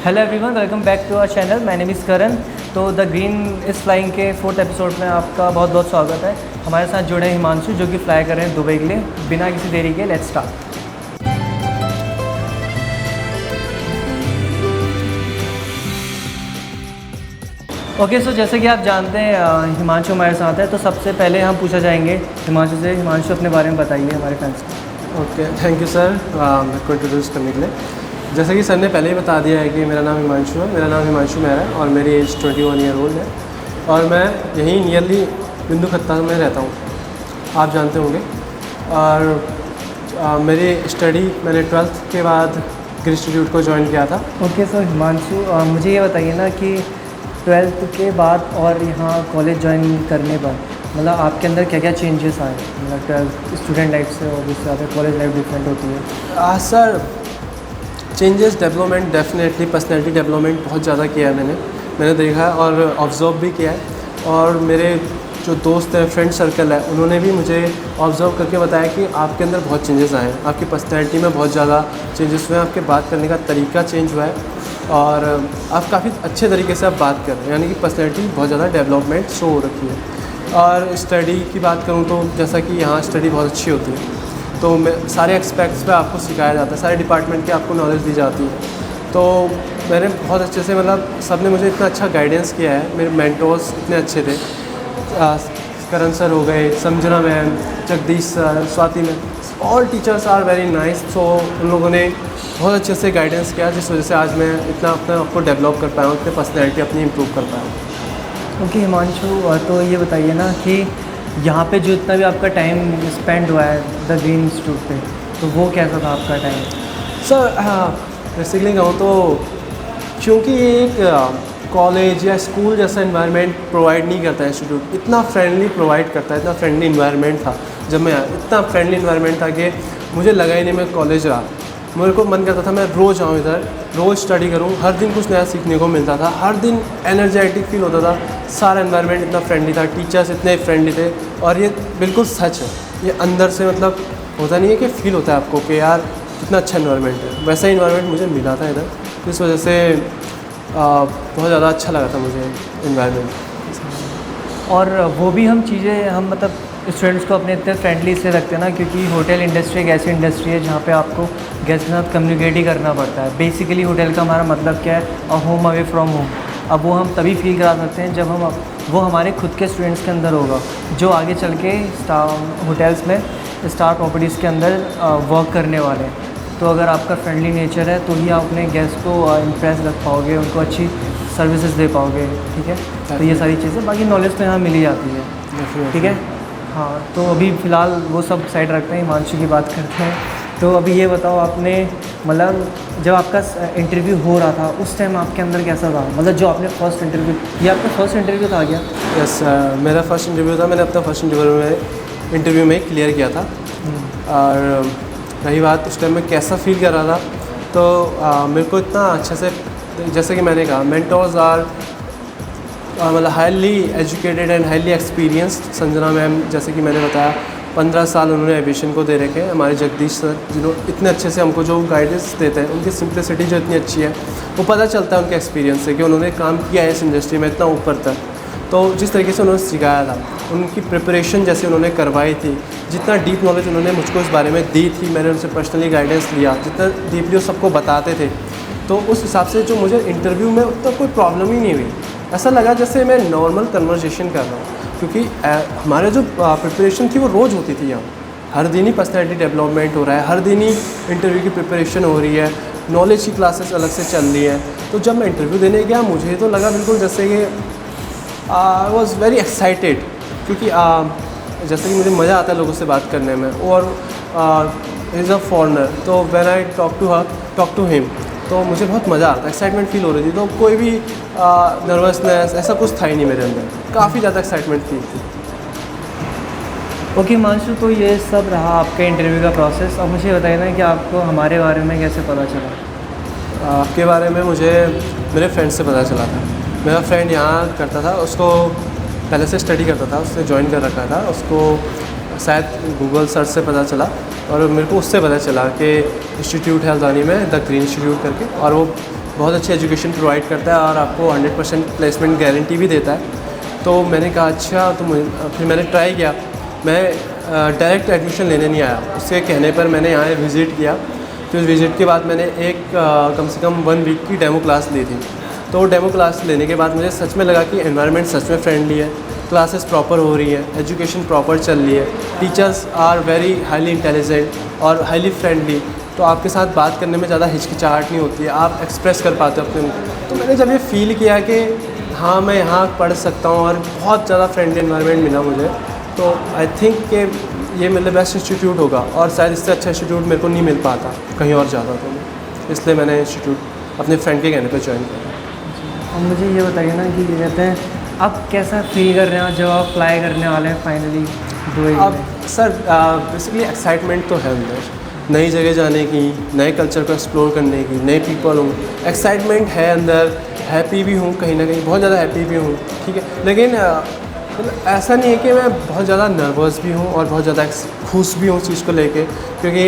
Hello everyone, welcome back to our channel. My name is Karan. तो the green is flying के 4th episode में आपका बहुत बहुत स्वागत है। हमारे साथ जुड़े हैं हिमांशु, जो कि फ्लाई कर रहे हैं दुबई के लिए। बिना किसी देरी के लेट्स स्टार्ट। ओके सो जैसे कि आप जानते हैं हिमांशु हमारे साथ है, तो सबसे पहले हम पूछा जाएंगे हिमांशु से। हिमांशु, अपने बारे में बताइए हमारे फ्रेंड्स को। ओके, थैंक यू सर मेरे को इंट्रोड्यूस करने के लिए। जैसे कि सर ने पहले ही बता दिया है कि मेरा नाम हिमांशु है। मेरा नाम हिमांशु मेहरा है और मेरी एज 21 ईयर ओल्ड है और मैं यहीं नियरली बिंदु खत्ता में रहता हूँ, आप जानते होंगे। और मेरी स्टडी मैंने 12th के बाद ग्रीन इंस्टीट्यूट को ज्वाइन किया था। ओके सो हिमांशु, मुझे ये बताइए ना कि 12th के बाद और यहाँ कॉलेज ज्वाइन करने पर मतलब आपके अंदर क्या क्या चेंजेस आए? मतलब 12th स्टूडेंट लाइफ से और उससे ज़्यादा कॉलेज लाइफ डिफरेंट होती है। Sir, changes, development, definitely personality development बहुत ज़्यादा किया है मैंने देखा है और ऑब्ज़र्व भी किया है। और मेरे जो दोस्त हैं, फ्रेंड सर्कल है, उन्होंने भी मुझे ऑब्ज़र्व करके बताया कि आपके अंदर बहुत चेंजेस आए हैं, आपकी पर्सनैलिटी में बहुत ज़्यादा चेंजेस हुए हैं, आपके बात करने का तरीका चेंज हुआ है और आप काफ़ी अच्छे तरीके से आप बात कर रहे हैं, यानी कि पर्सनैलिटी बहुत ज़्यादा डेवलपमेंट शो हो रखी है। और स्टडी की बात करूँ तो जैसा कि यहाँ स्टडी बहुत अच्छी होती है, तो मैं सारे एस्पेक्ट्स पे आपको सिखाया जाता है, सारे डिपार्टमेंट की आपको नॉलेज दी जाती है। तो मैंने बहुत अच्छे से, मतलब सब ने मुझे इतना अच्छा गाइडेंस किया है। मेरे मेंटोर्स इतने अच्छे थे, करण सर हो गए, Sanjana ma'am, Jagdish sir, Swati ma'am, all teachers are very nice. तो उन लोगों ने बहुत अच्छे से गाइडेंस किया, जिस वजह से आज मैं इतना अपने आप को डेवलप कर पाया हूँ, अपनी पर्सनैलिटी अपनी इम्प्रूव कर पाया हूँ। ओके हिमांशु, तो ये बताइए ना कि यहाँ पे जो इतना भी आपका टाइम स्पेंड हुआ है द ग्रीन इंस्टीट्यूट पे, तो वो कैसा था आपका टाइम? सर बेसिकली कहूँ तो क्योंकि एक कॉलेज या स्कूल जैसा इन्वायरमेंट प्रोवाइड नहीं करता है इंस्टीट्यूट, इतना फ्रेंडली प्रोवाइड करता है, इतना फ्रेंडली इन्वायरमेंट था जब मैं आया, इतना फ्रेंडली इन्वायरमेंट था कि मुझे लगा ही नहीं मैं कॉलेज रहा। मेरे को मन करता था मैं रोज़ आऊँ इधर, रोज़ स्टडी करूँ, हर दिन कुछ नया सीखने को मिलता था, हर दिन एनर्जेटिक फील होता था। सारा एनवायरनमेंट इतना फ्रेंडली था, टीचर्स इतने फ्रेंडली थे और ये बिल्कुल सच है, ये अंदर से मतलब होता नहीं है कि फील होता है आपको कि यार कितना अच्छा इन्वायरनमेंट है, वैसा ही इन्वायरनमेंट मुझे मिला था इधर। इस वजह से बहुत ज़्यादा अच्छा लगा था मुझे इन्वायरनमेंट। और वो भी हम मतलब स्टूडेंट्स को अपने इतने फ्रेंडली से रखते हैं ना, क्योंकि होटल इंडस्ट्री एक ऐसी इंडस्ट्री है जहाँ पे आपको गेस्ट के साथ कम्युनिकेट ही करना पड़ता है। बेसिकली होटल का हमारा मतलब क्या है, a home away from home. अब वो हम तभी फील करा सकते हैं जब वो हमारे खुद के स्टूडेंट्स के अंदर होगा, जो आगे चल के होटल्स में स्टार प्रॉपर्टीज़ के अंदर वर्क करने वाले हैं। तो अगर आपका फ्रेंडली नेचर है तो ही आप अपने गेस्ट को इम्प्रेस रख पाओगे, उनको अच्छी सर्विसेज दे पाओगे। ठीक है, तो ये सारी चीज़ें, बाकी नॉलेज तो यहाँ मिल ही जाती है। ठीक है, हाँ। तो अभी फ़िलहाल वो सब साइड रखते हैं, हिमांशु की बात करते हैं। तो अभी ये बताओ, आपने मतलब जब आपका इंटरव्यू हो रहा था उस टाइम आपके अंदर कैसा था? मतलब जो आपने फर्स्ट इंटरव्यू, ये आपका फर्स्ट इंटरव्यू था क्या? यस, मेरा फर्स्ट इंटरव्यू था। मैंने अपना फर्स्ट इंटरव्यू में क्लियर किया था। और रही बात उस टाइम में कैसा फील कर रहा था, तो मेरे को इतना अच्छे से, जैसे कि मैंने कहा, मेंटोर्स आर मतलब highly educated and highly experienced. Sanjana ma'am, जैसे कि मैंने बताया, 15 साल उन्होंने एविएशन को दे रखे हैं। हमारे जगदीश सर, जिन्होंने इतने अच्छे से हमको जो गाइडेंस देते हैं, उनकी सिंप्लिसिटी जो इतनी अच्छी है, वो पता चलता है उनके एक्सपीरियंस से कि उन्होंने काम किया है इस इंडस्ट्री में इतना ऊपर तक। तो जिस तरीके से उन्होंने सिखाया था, उनकी प्रिपरेशन जैसे उन्होंने करवाई थी, जितना डीप नॉलेज उन्होंने मुझको इस बारे में दी थी, मैंने उनसे पर्सनली गाइडेंस लिया, जितना डीपली वो सबको बताते थे, तो उस हिसाब से जो मुझे इंटरव्यू में उतना कोई प्रॉब्लम ही नहीं हुई। ऐसा लगा जैसे मैं नॉर्मल कन्वर्सेशन कर रहा हूँ, क्योंकि हमारे जो प्रिपरेशन थी वो रोज़ होती थी। यहाँ हर दिन ही पर्सनैलिटी डेवलपमेंट हो रहा है, हर दिन ही इंटरव्यू की प्रिपरेशन हो रही है, नॉलेज की क्लासेस अलग से चल रही हैं। तो जब मैं इंटरव्यू देने गया, मुझे तो लगा बिल्कुल जैसे कि आई वॉज़ वेरी एक्साइटेड, क्योंकि जैसे कि मुझे मज़ा आता है लोगों से बात करने में। और इज़ अ फॉरनर, तो when I talk to him, तो मुझे बहुत मज़ा आता है, एक्साइटमेंट फील हो रही थी। तो कोई भी नर्वसनेस ऐसा कुछ था ही नहीं मेरे अंदर, काफ़ी ज़्यादा एक्साइटमेंट फील थी। ओके हिमांशु, तो ये सब रहा आपके इंटरव्यू का प्रोसेस। अब मुझे बताइए ना कि आपको हमारे बारे में कैसे पता चला? आपके बारे में मुझे मेरे फ्रेंड से पता चला था। मेरा फ्रेंड यहाँ करता था, उसको पहले से स्टडी करता था, उसने ज्वाइन कर रखा था, उसको शायद गूगल सर्च से पता चला और मेरे को उससे पता चला कि इंस्टीट्यूट है हल्द्वानी में, द ग्रीन इंस्टीट्यूट करके, और वो बहुत अच्छी एजुकेशन प्रोवाइड करता है और आपको 100% प्लेसमेंट गारंटी भी देता है। तो मैंने कहा अच्छा, तो फिर मैंने ट्राई किया। मैं डायरेक्ट एडमिशन लेने नहीं आया, उसके कहने पर मैंने यहाँ विज़िट किया। फिर उस विज़िट के बाद मैंने एक कम से कम 1 वीक की डेमो क्लास ली थी। तो वो डेमो क्लास लेने के बाद मुझे सच में लगा कि एनवायरनमेंट सच में फ्रेंडली है, क्लासेस प्रॉपर हो रही है, एजुकेशन प्रॉपर चल रही है, teachers are very highly intelligent और हाईली फ्रेंडली। तो आपके साथ बात करने में ज़्यादा हिचकिचाहट नहीं होती है, आप एक्सप्रेस कर पाते हो अपने। तो मैंने जब ये फ़ील किया कि हाँ मैं यहाँ पढ़ सकता हूँ और बहुत ज़्यादा फ्रेंडली एनवायरनमेंट मिला मुझे, तो आई थिंक कि ये मेरे बेस्ट इंस्टीट्यूट होगा और शायद इससे अच्छा इंस्टीट्यूट मेरे को नहीं मिल पाता कहीं और ज़्यादा। तो इसलिए मैंने इंस्टीट्यूट अपने फ्रेंड के कहने पर ज्वाइन किया। और मुझे ये बताइए ना कि क्या कहते हैं, आप कैसा फील कर रहे हैं जब आप फ्लाई करने वाले हैं फाइनली दुबई अब में? सर बेसिकली एक्साइटमेंट तो है अंदर, नई जगह जाने की, नए कल्चर को एक्सप्लोर करने की, नए पीपल हूँ, एक्साइटमेंट है अंदर, हैप्पी भी हूँ कहीं ना कहीं, बहुत ज़्यादा हैप्पी भी हूँ, ठीक है। लेकिन मतलब ऐसा नहीं है कि मैं बहुत ज़्यादा नर्वस भी हूँ और बहुत ज़्यादा खुश भी हूँ उस चीज़ को लेके, क्योंकि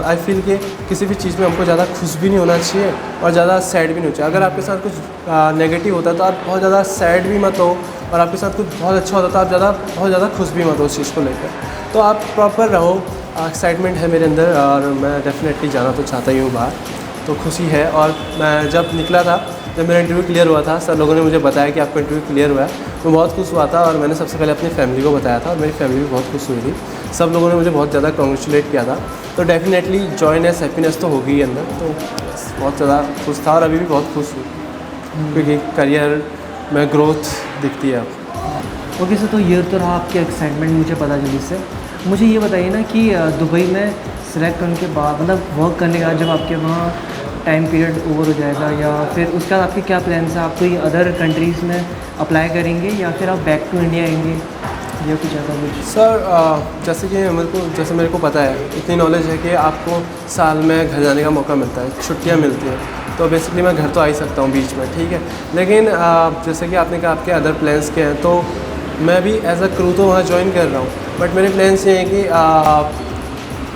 आई फील कि किसी भी चीज़ में हमको ज़्यादा खुश भी नहीं होना चाहिए और ज़्यादा सैड भी नहीं होना चाहिए। अगर आपके साथ कुछ नेगेटिव होता है तो आप बहुत ज़्यादा सैड भी मत हो, और आपके साथ कुछ बहुत अच्छा होता है तो आप बहुत ज़्यादा खुश भी मत हो उस चीज़ को लेकर। तो आप प्रॉपर रहो, एक्साइटमेंट है मेरे अंदर और मैं डेफिनेटली जाना तो चाहता ही हूँ बाहर, तो खुशी है। और मैं जब निकला था, जब मेरा इंटरव्यू क्लियर हुआ था, सब लोगों ने मुझे बताया कि आपका इंटरव्यू क्लियर हुआ है, मैं बहुत खुश हुआ था और मैंने सबसे पहले अपनी फैमिली को बताया था और मेरी फैमिली भी बहुत खुश हुई थी। सब लोगों ने मुझे बहुत ज़्यादा कॉन्ग्रेचुलेट किया था। तो डेफिनेटली जॉयनेस, हैप्पीनेस तो होगी ही अंदर, तो बहुत ज़्यादा खुश था और अभी भी बहुत खुश हूँ क्योंकि करियर में ग्रोथ दिखती है अब। ओके सर, तो ये तो रहा आपकी एक्साइटमेंट, मुझे पता चली से। मुझे ये बताइए ना कि दुबई में सिलेक्ट होने के बाद, मतलब वर्क करने के बाद जब आपके वहाँ टाइम पीरियड ओवर हो जाएगा, या फिर उसके बाद आपके क्या प्लान्स हैं? आप कोई अदर कंट्रीज़ में अप्लाई करेंगे या फिर आप बैक टू इंडिया आएंगे, या कुछ ऐसा कुछ? सर जैसे कि जैसे मेरे को पता है, इतनी नॉलेज है कि आपको साल में घर जाने का मौका मिलता है, छुट्टियाँ मिलती हैं, तो बेसिकली मैं घर तो आ ही सकता हूँ बीच में, ठीक है। लेकिन जैसे कि आपने कहा आपके अदर प्लान्स के हैं, तो मैं भी एज अ क्रू तो वहाँ ज्वाइन कर रहा हूँ, बट मेरे प्लान्स ये हैं कि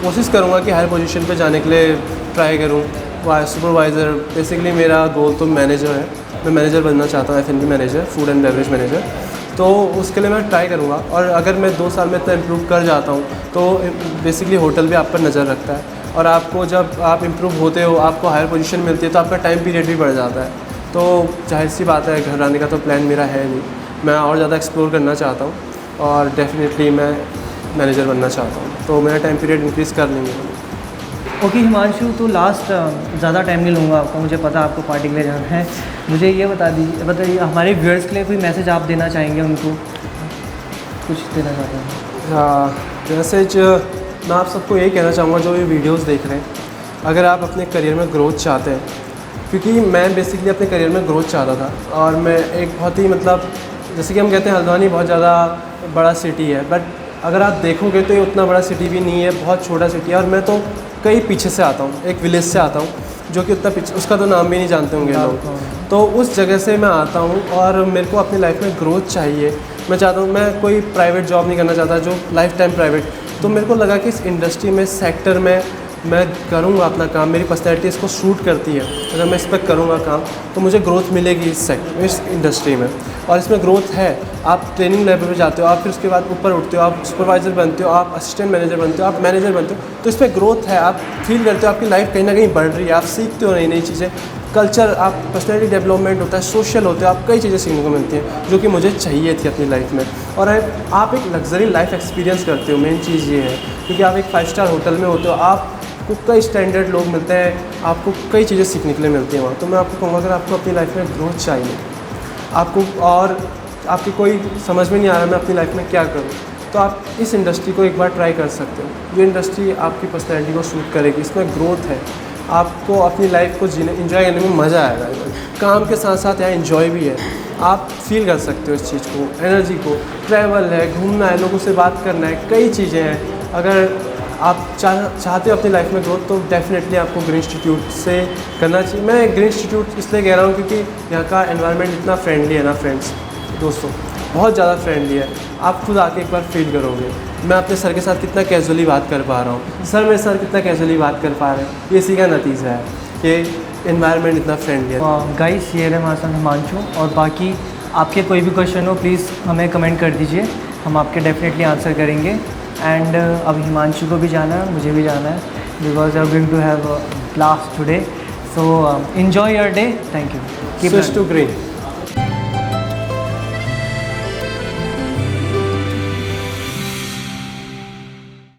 कोशिश करूँगा कि हायर पोजीशन पे जाने के लिए ट्राई करूँ, सुपरवाइज़र। बेसिकली मेरा गोल तो मैनेजर है, मैं मैनेजर बनना चाहता हूँ, F&B manager, food and beverage manager. तो उसके लिए मैं ट्राई करूँगा और अगर मैं 2 साल में इतना इम्प्रूव कर जाता हूँ तो बेसिकली होटल भी आप पर नज़र रखता है, और आपको जब आप इम्प्रूव होते हो, आपको हायर पोजीशन मिलती है, तो आपका टाइम पीरियड भी बढ़ जाता है। तो जाहिर सी बात है, घर आने का तो प्लान मेरा है नहीं, मैं और ज़्यादा एक्सप्लोर करना चाहता हूँ और डेफिनेटली मैं मैनेजर बनना चाहता हूँ, तो मेरा टाइम पीरियड इंक्रीज़ कर लेंगे। ओके हिमांशु, तो लास्ट ज़्यादा टाइम नहीं लूँगा आपको, मुझे पता है आपको पार्टी के लिए जाना है। मुझे ये बताइए हमारे व्यूअर्स के लिए कोई मैसेज आप देना चाहेंगे, उनको कुछ देना चाहते हैं? मैसेज मैं आप सबको यही कहना चाहूँगा जो ये वीडियोस देख रहे हैं, अगर आप अपने करियर में ग्रोथ चाहते हैं, क्योंकि मैं बेसिकली अपने करियर में ग्रोथ चाहता था और मैं एक बहुत ही मतलब जैसे कि हम कहते हैं हल्द्वानी बहुत ज़्यादा बड़ा सिटी है, बट अगर आप देखोगे तो ये उतना बड़ा सिटी भी नहीं है, बहुत छोटा सिटी है। और मैं तो कई पीछे से आता हूँ, एक विलेज से आता हूँ जो कि उतना पीछे, उसका तो नाम भी नहीं जानते होंगे लोग। तो उस जगह से मैं आता हूँ और मेरे को अपनी लाइफ में ग्रोथ चाहिए। मैं चाहता हूँ, मैं कोई प्राइवेट जॉब नहीं करना चाहता जो लाइफ टाइम प्राइवेट। तो मेरे को लगा कि इस इंडस्ट्री में, सेक्टर में मैं करूँगा अपना काम, मेरी पर्सनैलिटी इसको सूट करती है, अगर मैं इस पर करूँगा काम तो मुझे ग्रोथ मिलेगी इस सेक्टर, इस इंडस्ट्री में। और इसमें ग्रोथ है, आप ट्रेनिंग लेवल पे जाते हो, आप फिर उसके बाद ऊपर उठते हो, आप सुपरवाइज़र बनते हो, आप असिस्टेंट मैनेजर बनते हो, आप मैनेजर बनते हो, तो इसमें ग्रोथ है। आप फील करते हो आपकी लाइफ कहीं ना कहीं बढ़ रही है, आप सीखते हो नई नई चीज़ें, कल्चर, आप पर्सनैलिटी डेवलपमेंट होता है, सोशल होते हो, आप कई चीज़ें सीखने को मिलती हैं जो कि मुझे चाहिए थी अपनी लाइफ में। और आप एक लग्जरी लाइफ एक्सपीरियंस करते हो, मेन चीज़ ये है, क्योंकि आप एक 5 स्टार होटल में होते हो, आपको कई स्टैंडर्ड लोग मिलते हैं, आपको कई चीज़ें सीखने के लिए मिलती हैं वहाँ। तो मैं आपको कहूँगा अगर आपको अपनी लाइफ में ग्रोथ चाहिए, आपको और आपकी कोई समझ में नहीं आ रहा मैं अपनी लाइफ में क्या करूँ, तो आप इस इंडस्ट्री को एक बार ट्राई कर सकते हो। ये इंडस्ट्री आपकी पर्सनैलिटी को सूट करेगी, इसमें ग्रोथ है, आपको अपनी लाइफ को जीने, एंजॉय करने में मज़ा आएगा। काम के साथ साथ यहाँ एंजॉय भी है, आप फील कर सकते हो इस चीज़ को, एनर्जी को। ट्रैवल है, घूमना है, लोगों से बात करना है, कई चीज़ें हैं। अगर आप चाहते हो अपनी लाइफ में ग्रोथ तो डेफिनेटली आपको ग्रीन इंस्टीट्यूट से करना चाहिए। मैं ग्रीन इंस्टीट्यूट इसलिए कह रहा हूँ क्योंकि यहाँ का एनवायरनमेंट इतना फ्रेंडली है ना फ्रेंड्स, दोस्तों, बहुत ज़्यादा फ्रेंडली है। आप खुद आके एक बार फील करोगे। मैं अपने सर के साथ कितना कैजुअली बात कर पा रहा हूँ, सर मेरे साथ कितना कैजुअली बात कर पा रहे हैं, ये इसी का नतीजा है कि इन्वायरमेंट इतना फ्रेंडली है। गाइस ये रहे हमारे साथ हिमांशु, और बाकी आपके कोई भी क्वेश्चन हो प्लीज़ हमें कमेंट कर दीजिए, हम आपके डेफिनेटली आंसर करेंगे। एंड अब हिमांशु को भी जाना है, मुझे भी जाना है, because I am going to have class today. So enjoy your day. Thank you. Keep Switch learning. to green.